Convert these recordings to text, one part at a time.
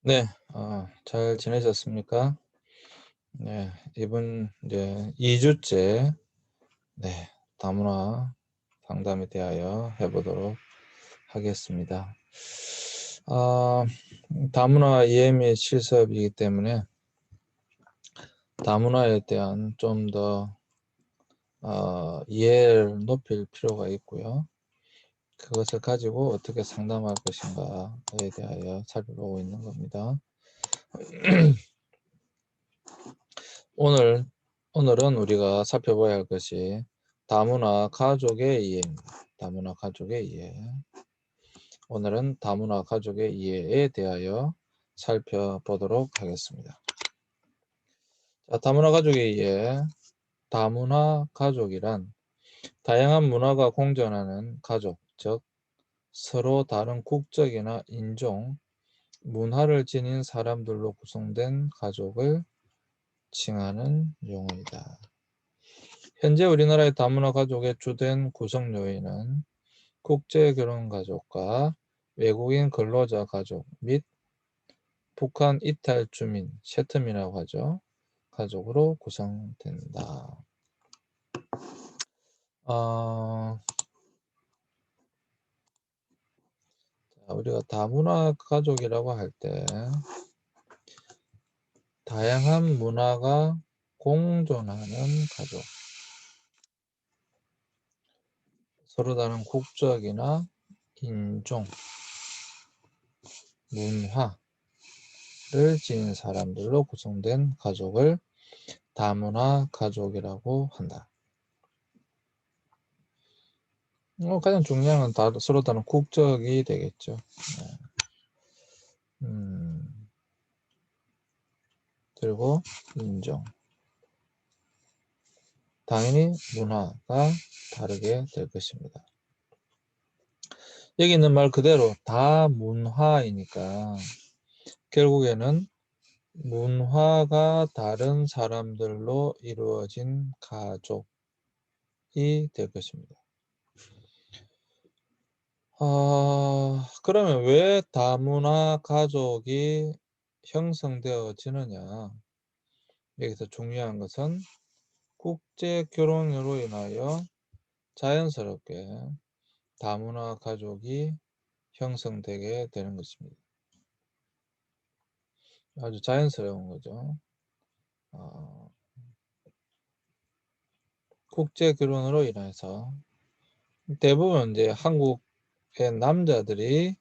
네. 잘 지내셨습니까? 네. 이번 이제 2 주째 네, 다문화 상담에 대하여 해 보도록 하겠습니다. 아 다문화 이해 및 실습이기 때문에 다문화에 대한 좀 더 이해를 높일 필요가 있고요. 그것을 가지고 어떻게 상담할 것인가에 대하여 살펴보고 있는 겁니다. 오늘은 우리가 살펴봐야 할 것이 다문화 가족의 이해입니다. 다문화 가족의 이해. 오늘은 다문화 가족의 이해에 대하여 살펴보도록 하겠습니다. 자, 다문화 가족의 이해. 다문화 가족이란 다양한 문화가 공존하는 가족, 즉 서로 다른 국적이나 인종, 문화를 지닌 사람들로 구성된 가족을 칭하는 용어이다. 현재 우리나라의 다문화 가족의 주된 구성 요인은 국제결혼가족과 외국인 근로자 가족 및 북한 이탈 주민, 세텀이라고 하죠. 가족으로 구성된다. 우리가 다문화 가족이라고 할 때 다양한 문화가 공존하는 가족, 서로 다른 국적이나 인종, 문화를 지닌 사람들로 구성된 가족을 다문화 가족이라고 한다. 가장 중요한 건 서로 다른 국적이 되겠죠. 네. 그리고 인종. 당연히 문화가 다르게 될 것입니다. 여기 있는 말 그대로 다문화이니까 결국에는 문화가 다른 사람들로 이루어진 가족이 될 것입니다. 그러면 왜 다문화 가족이 형성되어지느냐? 여기서 중요한 것은 국제 결혼으로 인하여 자연스럽게 다문화 가족이 형성되게 되는 것입니다. 아주 자연스러운 거죠. 국제 결혼으로 인해서 대부분 이제 한국의 남자들이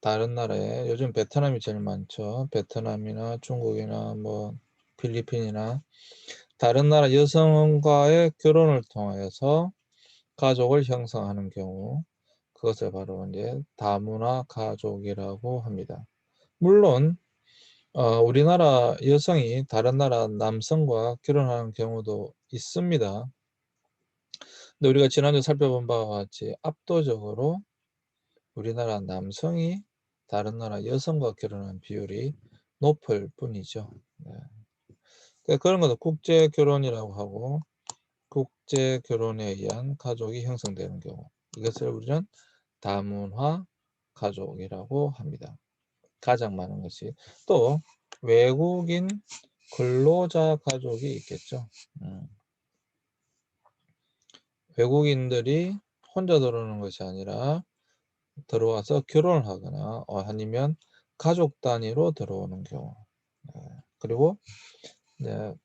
다른 나라에, 요즘 베트남이 제일 많죠. 베트남이나 중국이나 뭐 필리핀이나 다른 나라 여성과의 결혼을 통하여서 가족을 형성하는 경우, 그것을 바로 이제 다문화 가족이라고 합니다. 물론 우리나라 여성이 다른 나라 남성과 결혼하는 경우도 있습니다. 근데 우리가 지난주에 살펴본 바와 같이 압도적으로 우리나라 남성이 다른 나라 여성과 결혼하는 비율이 높을 뿐이죠. 네. 그러니까 그런 것도 국제 결혼이라고 하고, 국제 결혼에 의한 가족이 형성되는 경우, 이것을 우리는 다문화 가족이라고 합니다. 가장 많은 것이. 또 외국인 근로자 가족이 있겠죠. 외국인들이 혼자 들어오는 것이 아니라 들어와서 결혼을 하거나 아니면 가족 단위로 들어오는 경우. 그리고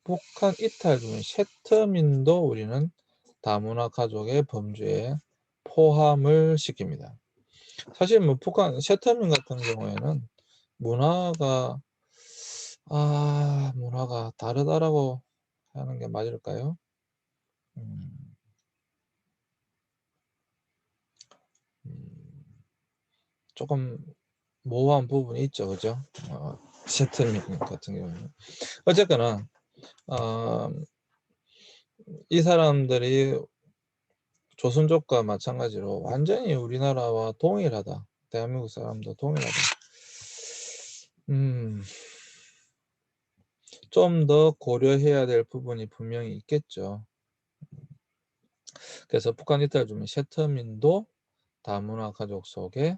북한 이탈 주민 세터민도 우리는 다문화 가족의 범주에 포함을 시킵니다. 사실 뭐 북한 세터민 같은 경우에는 문화가 다르다라고 하는 게 맞을까요? 음, 음, 조금 모호한 부분이 있죠, 그죠? 세트민 같은 경우는. 어쨌거나 이 사람들이 조선족과 마찬가지로 완전히 우리나라와 동일하다. 대한민국 사람도 동일하다. 좀 더 고려해야 될 부분이 분명히 있겠죠. 그래서 북한 이탈 주민 세터민도 다문화 가족 속에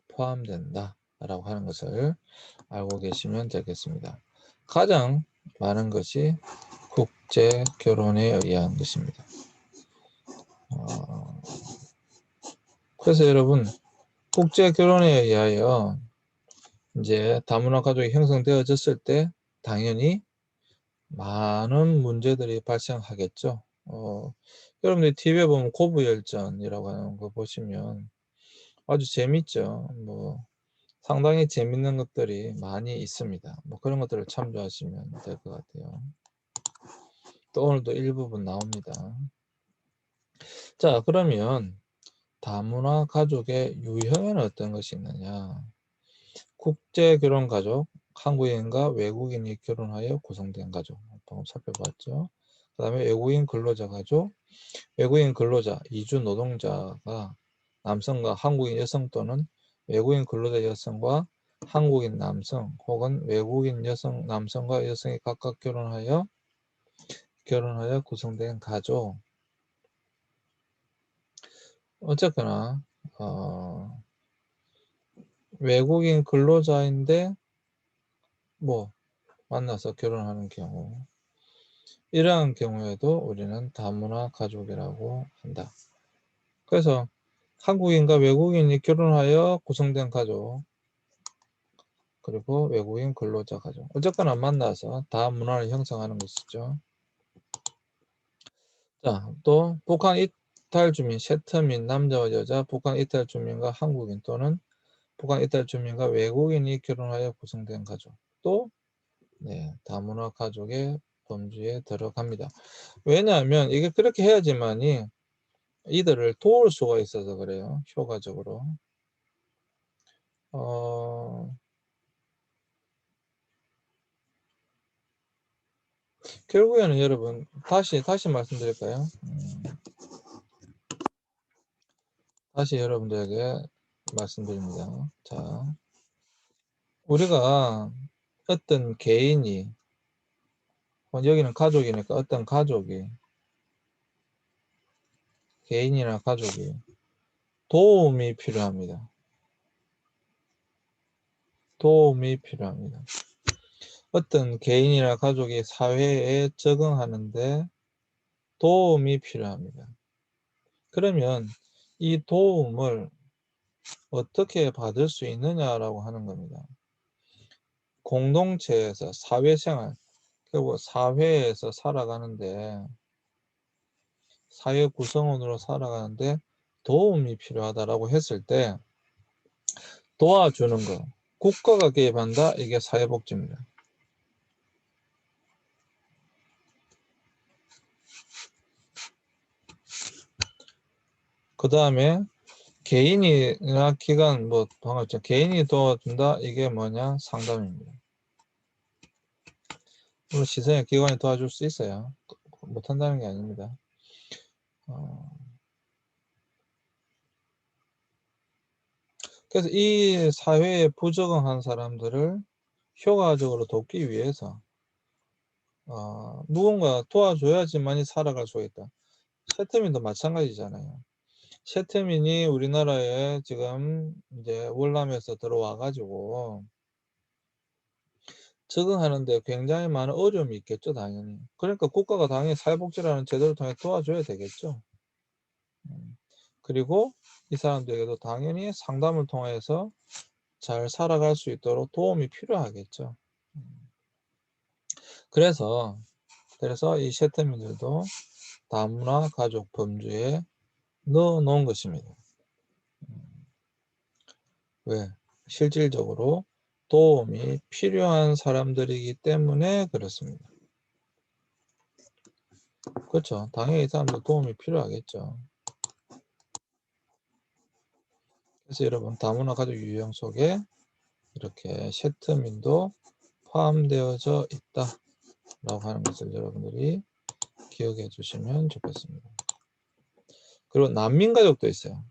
포함된다. 라고 하는 것을 알고 계시면 되겠습니다. 가장 많은 것이 국제 결혼에 의한 것입니다. 그래서 여러분, 국제 결혼에 의하여 이제 다문화 가족이 형성되어졌을 때 당연히 많은 문제들이 발생하겠죠. 여러분들이 TV에 보면 고부열전이라고 하는 거 보시면 아주 재밌죠. 뭐 상당히 재밌는 것들이 많이 있습니다. 뭐 그런 것들을 참조하시면 될 것 같아요. 또 오늘도 일부분 나옵니다. 자, 그러면 다문화 가족의 유형에는 어떤 것이 있느냐? 국제 결혼 가족, 한국인과 외국인이 결혼하여 구성된 가족. 방금 살펴봤죠. 그 다음에 외국인 근로자 가족, 외국인 근로자, 이주 노동자가 남성과 한국인 여성 또는 외국인 근로자 여성과 한국인 남성 혹은 외국인 여성, 남성과 여성이 각각 결혼하여 구성된 가족. 어쨌거나 외국인 근로자인데 뭐 만나서 결혼하는 경우, 이러한 경우에도 우리는 다문화 가족이라고 한다. 그래서 한국인과 외국인이 결혼하여 구성된 가족, 그리고 외국인 근로자 가족, 어쨌거나 만나서 다문화를 형성하는 것이죠. 자, 또 북한 이탈 주민, 세터민, 남자와 여자, 북한 이탈 주민과 한국인 또는 북한 이탈 주민과 외국인이 결혼하여 구성된 가족, 또 네, 다문화 가족의 범주에 들어갑니다. 왜냐하면 이게 그렇게 해야지만이 이들을 도울 수가 있어서 그래요. 효과적으로. 결국에는 여러분 다시 말씀드릴까요? 다시 여러분들에게 말씀드립니다. 자, 우리가 어떤 개인이, 여기는 가족이니까 어떤 가족이, 개인이나 가족이 도움이 필요합니다. 도움이 필요합니다. 어떤 개인이나 가족이 사회에 적응하는데 도움이 필요합니다. 그러면 이 도움을 어떻게 받을 수 있느냐라고 하는 겁니다. 공동체에서 사회생활, 결국 사회에서 살아가는데, 사회 구성원으로 살아가는데 도움이 필요하다라고 했을 때 도와주는 거, 국가가 개입한다, 이게 사회복지입니다. 그 다음에 개인이나 기관, 뭐 방금 했죠. 개인이 도와준다, 이게 뭐냐? 상담입니다. 물론 시선의 기관이 도와줄 수 있어요. 못한다는 게 아닙니다. 그래서 이 사회에 부적응한 사람들을 효과적으로 돕기 위해서 누군가 도와줘야지만이 살아갈 수가 있다. 세트민도 마찬가지잖아요. 세트민이 우리나라에 지금 이제 월남에서 들어와 가지고 적응하는데 굉장히 많은 어려움이 있겠죠, 당연히. 그러니까 국가가 당연히 사회복지라는 제도를 통해 도와줘야 되겠죠. 그리고 이 사람들에게도 당연히 상담을 통해서 잘 살아갈 수 있도록 도움이 필요하겠죠. 그래서 이 세트민들도 다문화 가족 범주에 넣어 놓은 것입니다. 왜? 실질적으로 도움이 필요한 사람들이기 때문에 그렇습니다. 그렇죠. 당연히 이 사람들 도움이 필요하겠죠. 그래서 여러분 다문화 가족 유형 속에 이렇게 세트민도 포함되어져 있다 라고 하는 것을 여러분들이 기억해 주시면 좋겠습니다. 그리고 난민 가족도 있어요.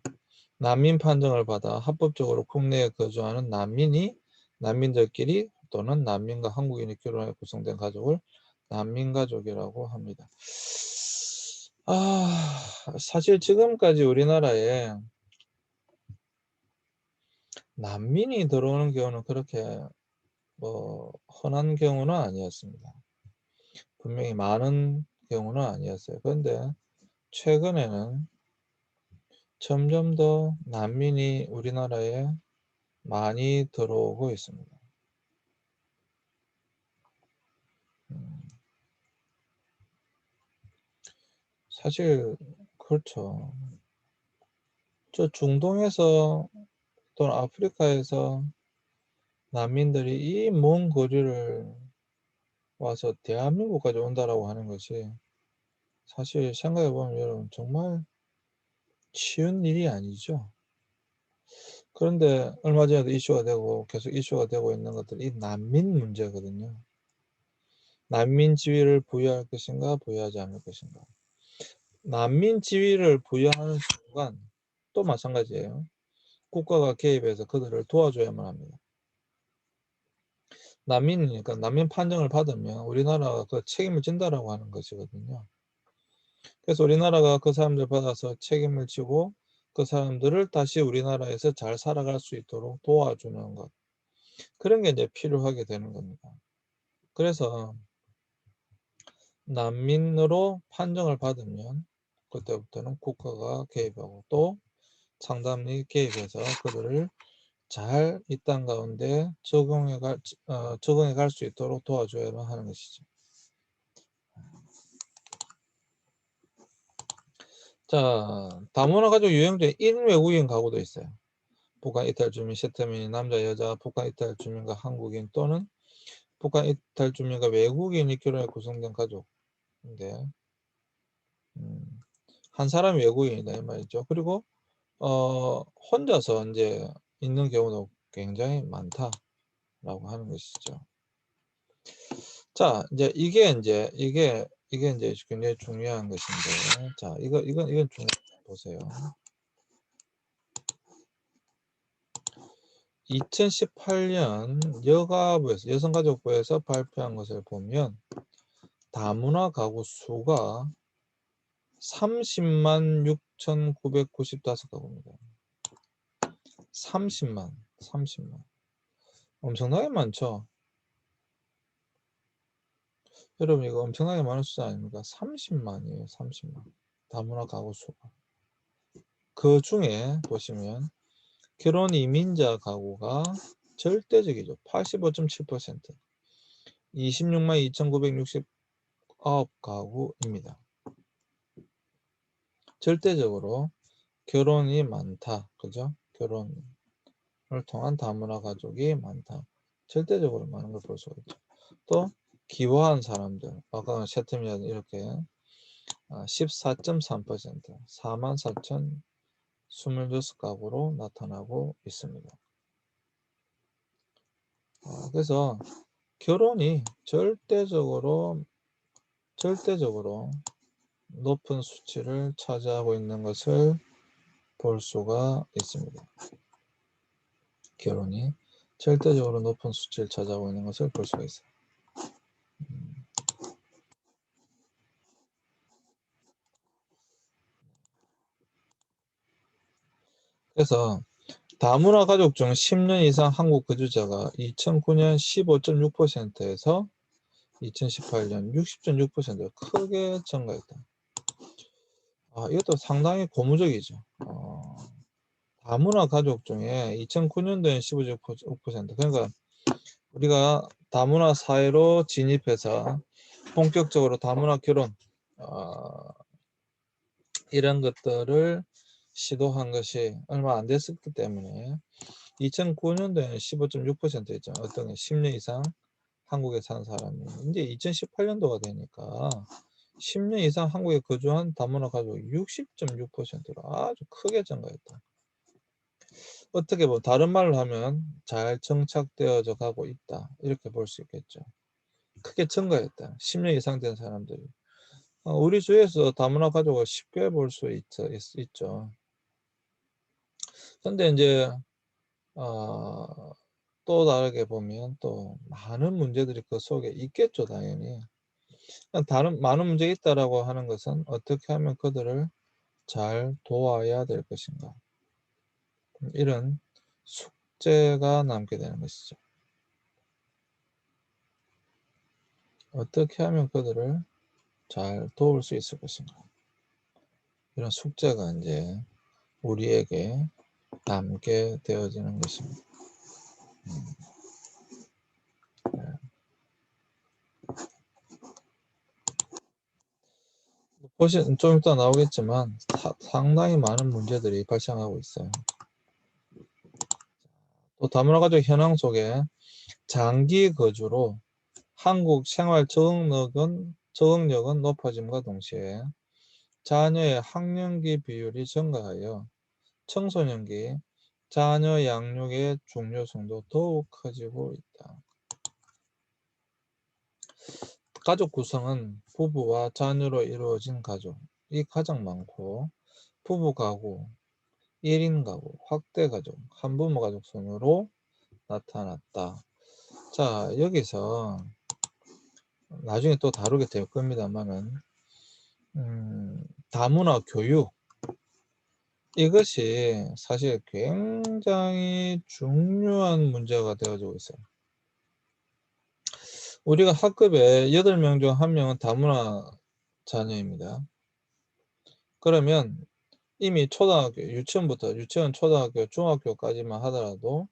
난민 판정을 받아 합법적으로 국내에 거주하는 난민들끼리 또는 난민과 한국인이 결혼해 구성된 가족을 난민가족이라고 합니다. 사실 지금까지 우리나라에 난민이 들어오는 경우는 그렇게 뭐 흔한 경우는 아니었습니다. 분명히 많은 경우는 아니었어요. 그런데 최근에는 점점 더 난민이 우리나라에 많이 들어오고 있습니다. 사실 그렇죠. 저 중동에서 또는 아프리카에서 난민들이 이 먼 거리를 와서 대한민국까지 온다라고 하는 것이 사실 생각해 보면 여러분 정말 쉬운 일이 아니죠. 그런데 얼마 전에도 이슈가 되고 계속 이슈가 되고 있는 것들이 이 난민 문제거든요. 난민 지위를 부여할 것인가 부여하지 않을 것인가. 난민 지위를 부여하는 순간 또 마찬가지예요. 국가가 개입해서 그들을 도와줘야만 합니다. 난민이니까 난민 판정을 받으면 우리나라가 그 책임을 진다라고 하는 것이거든요. 그래서 우리나라가 그 사람들 받아서 책임을 지고 그 사람들을 다시 우리나라에서 잘 살아갈 수 있도록 도와주는 것. 그런 게 이제 필요하게 되는 겁니다. 그래서 난민으로 판정을 받으면 그때부터는 국가가 개입하고 또 상담이 개입해서 그들을 잘 이 땅 가운데 적응해 갈 수 있도록 도와줘야만 하는 것이죠. 자, 다문화 가족 유형 중에 1 외국인 가구도 있어요. 북한 이탈 주민, 세터민이 남자, 여자, 북한 이탈 주민과 한국인 또는 북한 이탈 주민과 외국인이 결혼해 구성된 가족인데, 한 사람이 외국인이다 이 말이죠. 그리고 혼자서 이제 있는 경우도 굉장히 많다라고 하는 것이죠. 자, 이제 이게 이제 굉장히 중요한 것인데, 자, 이건 중요한 거 보세요. 2018년 여성가족부에서 발표한 것을 보면 다문화 가구 수가 30만 6,995가구입니다. 30만. 엄청나게 많죠. 여러분 이거 엄청나게 많은 숫자 아닙니까? 30만이에요. 30만. 다문화 가구 수가. 그 중에 보시면 결혼 이민자 가구가 절대적이죠. 85.7%. 26만 2,969가구입니다. 절대적으로 결혼이 많다. 그죠? 결혼을 통한 다문화 가족이 많다. 절대적으로 많은 걸 볼 수가 있죠. 또 기화한 사람들, 아까 세트미는 이렇게 14.3%, 44,026가구로 나타나고 있습니다. 그래서 결혼이 절대적으로 높은 수치를 차지하고 있는 것을 볼 수가 있습니다. 결혼이 절대적으로 높은 수치를 차지하고 있는 것을 볼 수가 있어요. 그래서 다문화 가족 중 10년 이상 한국 거주자가 2009년 15.6%에서 2018년 60.6% 크게 증가했다. 이것도 상당히 고무적이죠. 다문화 가족 중에 2009년도에 15.6%, 그러니까 우리가 다문화 사회로 진입해서 본격적으로 다문화 결혼 이런 것들을 시도한 것이 얼마 안 됐었기 때문에 2009년도에는 15.6%였죠. 어떤 게 10년 이상 한국에 산 사람이. 이제 2018년도가 되니까 10년 이상 한국에 거주한 다문화 가족이 60.6%로 아주 크게 증가했다. 어떻게 보면 다른 말로 하면 잘 정착되어져 가고 있다. 이렇게 볼 수 있겠죠. 크게 증가했다. 10년 이상 된 사람들이. 우리 주위에서 다문화 가족을 쉽게 볼 수 있죠. 근데 이제 또 다르게 보면 또 많은 문제들이 그 속에 있겠죠, 당연히. 다른 많은 문제가 있다라고 하는 것은 어떻게 하면 그들을 잘 도와야 될 것인가. 이런 숙제가 남게 되는 것이죠. 어떻게 하면 그들을 잘 도울 수 있을 것인가. 이런 숙제가 이제 우리에게 남게 되어지는 것입니다. 좀 이따 나오겠지만 상당히 많은 문제들이 발생하고 있어요. 또 다문화가족 현황 속에 장기 거주로 한국 생활 적응력은 높아짐과 동시에 자녀의 학령기 비율이 증가하여 청소년기 자녀 양육의 중요성도 더욱 커지고 있다. 가족 구성은 부부와 자녀로 이루어진 가족이 가장 많고 부부 가구, 1인 가구, 확대 가족, 한부모 가족 순으로 나타났다. 자, 여기서 나중에 또 다루게 될 겁니다만은 다문화 교육 이것이 사실 굉장히 중요한 문제가 되어지고 있어요. 우리가 학급에 8명 중 1명은 다문화 자녀입니다. 그러면 이미 초등학교, 유치원부터 유치원, 초등학교, 중학교까지만 하더라도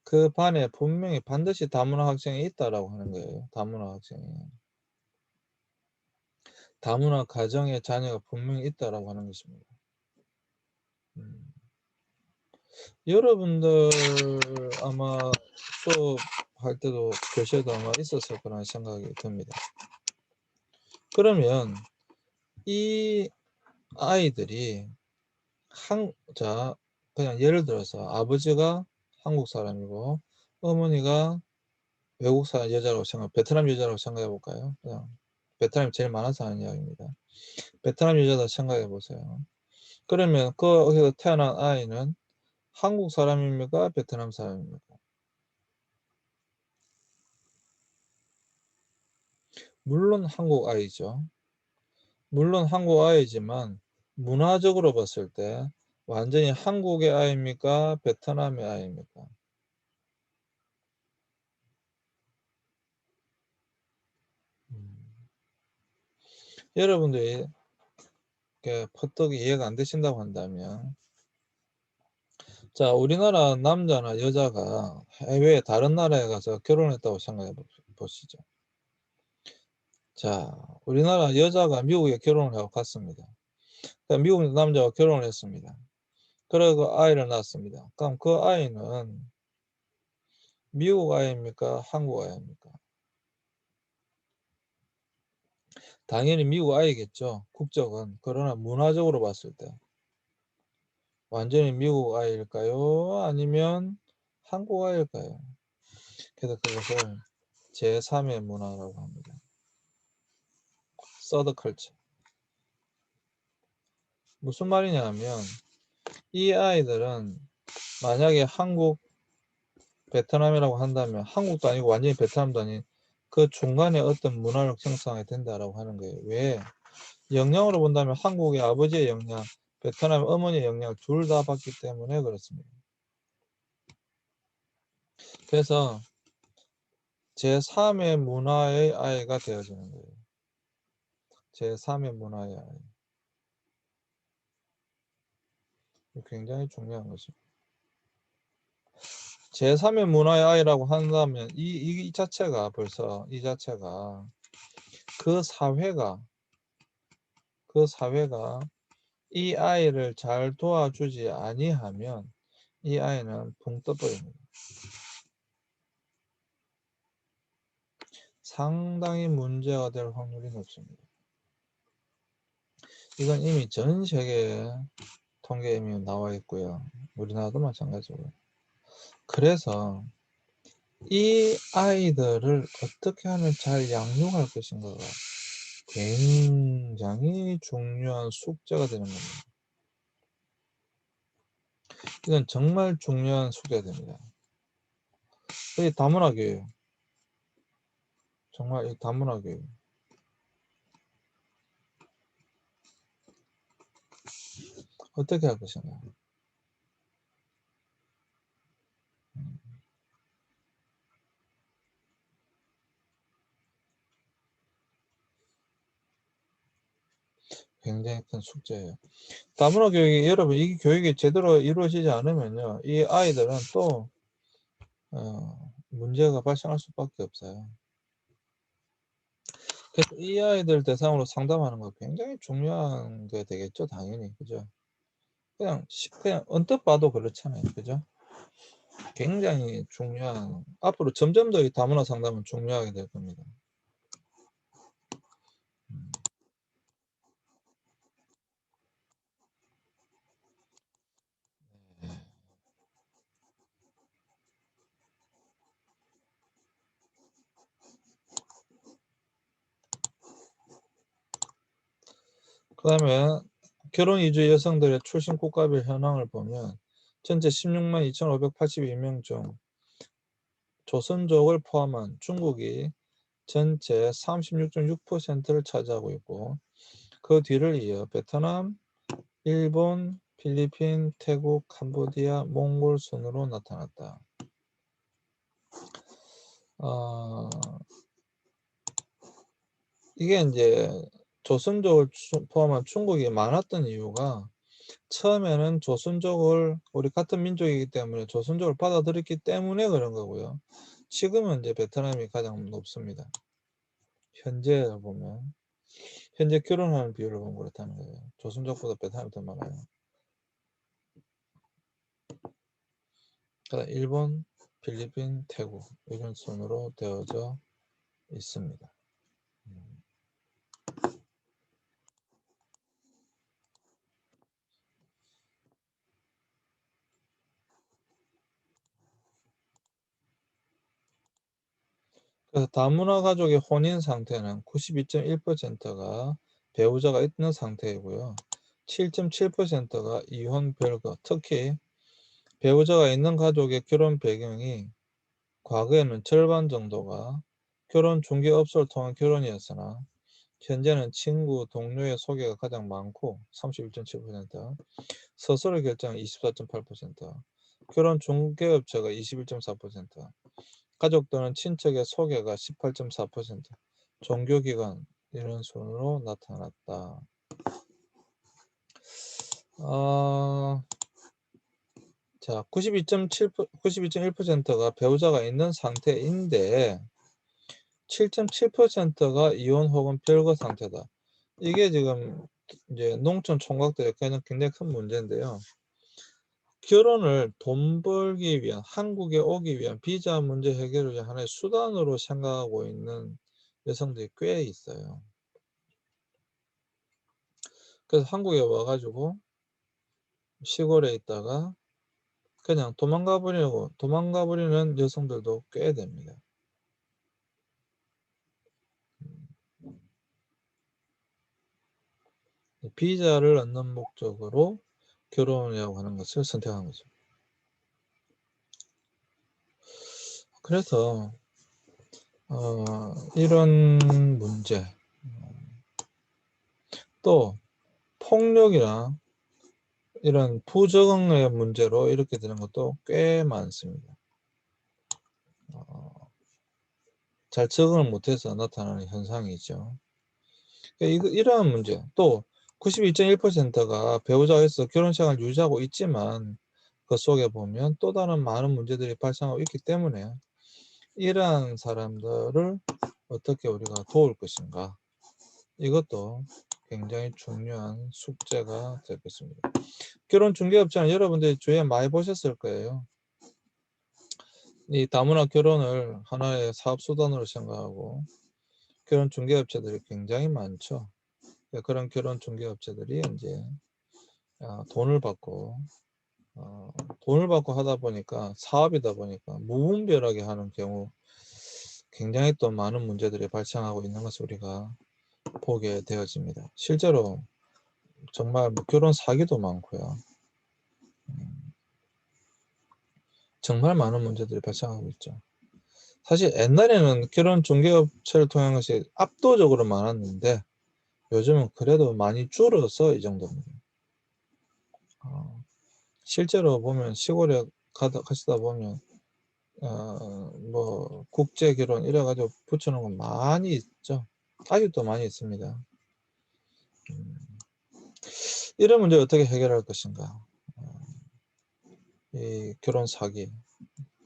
그 반에 분명히 반드시 다문화 학생이 있다라고 하는 거예요. 다문화 학생이. 다문화 가정의 자녀가 분명히 있다라고 하는 것입니다. 여러분들 아마 수업할 때도 교실에도 아마 있었을 거라는 생각이 듭니다. 그러면 이 아이들이 그냥 예를 들어서 아버지가 한국 사람이고 어머니가 외국 사람 여자라고 베트남 여자라고 생각해 볼까요? 그냥 베트남이 제일 많아서 하는 이야기입니다. 베트남 여자다 생각해 보세요. 그러면 거기서 태어난 아이는 한국 사람입니까? 베트남 사람입니까? 물론 한국 아이죠. 물론 한국 아이지만 문화적으로 봤을 때 완전히 한국의 아이입니까? 베트남의 아이입니까? 여러분들이 퍼뜩 이해가 안 되신다고 한다면 자, 우리나라 남자나 여자가 해외 다른 나라에 가서 결혼했다고 생각해 보시죠. 자, 우리나라 여자가 미국에 결혼을 하고 갔습니다. 그러니까 미국 남자와 결혼을 했습니다. 그리고 아이를 낳았습니다. 그럼 그 아이는 미국 아이입니까? 한국 아이입니까? 당연히 미국 아이겠죠. 국적은. 그러나 문화적으로 봤을 때 완전히 미국 아이일까요? 아니면 한국 아이일까요? 그래서 그것을 제3의 문화라고 합니다. 서드 컬처. 무슨 말이냐면 이 아이들은 만약에 한국, 베트남이라고 한다면 한국도 아니고 완전히 베트남도 아닌 그 중간에 어떤 문화를 형성하게 된다라고 하는 거예요. 왜? 영향으로 본다면 한국의 아버지의 영향, 베트남의 어머니의 영향 둘 다 받기 때문에 그렇습니다. 그래서 제3의 문화의 아이가 되어지는 거예요. 제3의 문화의 아이. 굉장히 중요한 것입니다. 제3의 문화의 아이라고 한다면 이 자체가 벌써 이 자체가 그 사회가 이 아이를 잘 도와주지 아니하면 이 아이는 붕 떠버립니다. 상당히 문제가 될 확률이 높습니다. 이건 이미 전 세계에 통계에 이미 나와 있고요. 우리나라도 마찬가지고요. 그래서 이 아이들을 어떻게 하면 잘 양육할 것인가가 굉장히 중요한 숙제가 되는 겁니다. 이건 정말 중요한 숙제가 됩니다. 이 다문화 교육, 정말 이 다문화 교육. 어떻게 할 것인가? 굉장히 큰 숙제예요. 다문화 교육이 여러분 이 교육이 제대로 이루어지지 않으면요. 이 아이들은 또 문제가 발생할 수밖에 없어요. 그래서 이 아이들 대상으로 상담하는 거 굉장히 중요한 게 되겠죠, 당연히. 그죠? 그냥 언뜻 봐도 그렇잖아요. 그죠? 굉장히 중요한, 앞으로 점점 더 이 다문화 상담은 중요하게 될 겁니다. 그 다음에 결혼 이주 여성들의 출신 국가별 현황을 보면 전체 16만 2,582명 중 조선족을 포함한 중국이 전체 36.6%를 차지하고 있고, 그 뒤를 이어 베트남, 일본, 필리핀, 태국, 캄보디아, 몽골 순으로 나타났다. 이게 이제 조선족을 포함한 중국이 많았던 이유가, 처음에는 조선족을, 우리 같은 민족이기 때문에 조선족을 받아들였기 때문에 그런 거고요. 지금은 이제 베트남이 가장 높습니다. 현재 보면, 현재 결혼하는 비율을 보면 그렇다는 거예요. 조선족보다 베트남이 더 많아요. 그다음 일본, 필리핀, 태국 이런 순으로 되어져 있습니다. 그래서 다문화 가족의 혼인 상태는 92.1%가 배우자가 있는 상태이고요. 7.7%가 이혼 별거, 특히 배우자가 있는 가족의 결혼 배경이 과거에는 절반 정도가 결혼 중개업소를 통한 결혼이었으나 현재는 친구, 동료의 소개가 가장 많고 31.7%, 스스로 결정 24.8%, 결혼 중개업체가 21.4%, 가족 또는 친척의 소개가 18.4%, 종교기관 이런 순으로 나타났다. 자, 92.1%가 배우자가 있는 상태인데 7.7%가 이혼 혹은 별거 상태다. 이게 지금 이제 농촌 총각들의 굉장히 큰 문제인데요. 결혼을 돈 벌기 위한, 한국에 오기 위한 비자 문제 해결을 위한 하나의 수단으로 생각하고 있는 여성들이 꽤 있어요. 그래서 한국에 와가지고 시골에 있다가 그냥 도망가 버리는 여성들도 꽤 됩니다. 비자를 얻는 목적으로 결혼이라고 하는 것을 선택한 거죠. 그래서 이런 문제, 또 폭력이나 이런 부적응의 문제로 이렇게 되는 것도 꽤 많습니다. 잘 적응을 못해서 나타나는 현상이죠. 이러한 문제, 또 92.1%가 배우자가 있어 결혼 생활을 유지하고 있지만 그 속에 보면 또 다른 많은 문제들이 발생하고 있기 때문에 이러한 사람들을 어떻게 우리가 도울 것인가, 이것도 굉장히 중요한 숙제가 되겠습니다. 결혼 중개업자는 여러분들이 주위에 많이 보셨을 거예요. 이 다문화 결혼을 하나의 사업 수단으로 생각하고 결혼 중개업체들이 굉장히 많죠. 그런 결혼 중개업체들이 이제 돈을 받고 하다 보니까, 사업이다 보니까 무분별하게 하는 경우 굉장히 또 많은 문제들이 발생하고 있는 것을 우리가 보게 되어집니다. 실제로 정말 결혼 사기도 많고요. 정말 많은 문제들이 발생하고 있죠. 사실 옛날에는 결혼 중개업체를 통한 것이 압도적으로 많았는데 요즘은 그래도 많이 줄어서 이 정도입니다. 실제로 보면 시골에 가시다 보면 뭐 국제 결혼 이래 가지고 붙여놓은 건 많이 있죠. 아직도 많이 있습니다. 이런 문제 어떻게 해결할 것인가? 이 결혼 사기,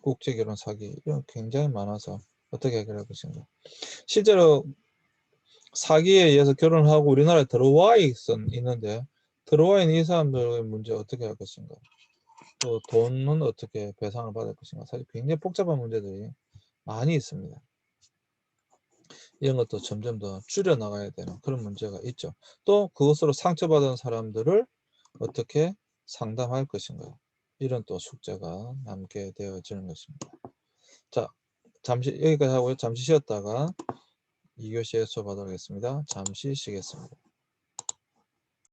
국제 결혼 사기 이런 굉장히 많아서 어떻게 해결할 것인가? 실제로 사기에 의해서 결혼하고 우리나라에 들어와 있는데 들어와 있는 이 사람들의 문제 어떻게 할 것인가? 또 돈은 어떻게 배상을 받을 것인가? 사실 굉장히 복잡한 문제들이 많이 있습니다. 이런 것도 점점 더 줄여나가야 되는 그런 문제가 있죠. 또 그것으로 상처받은 사람들을 어떻게 상담할 것인가? 이런 또 숙제가 남게 되어지는 것입니다. 자, 잠시 여기까지 하고요. 잠시 쉬었다가 2교시에 수업하도록 하겠습니다. 잠시 쉬겠습니다.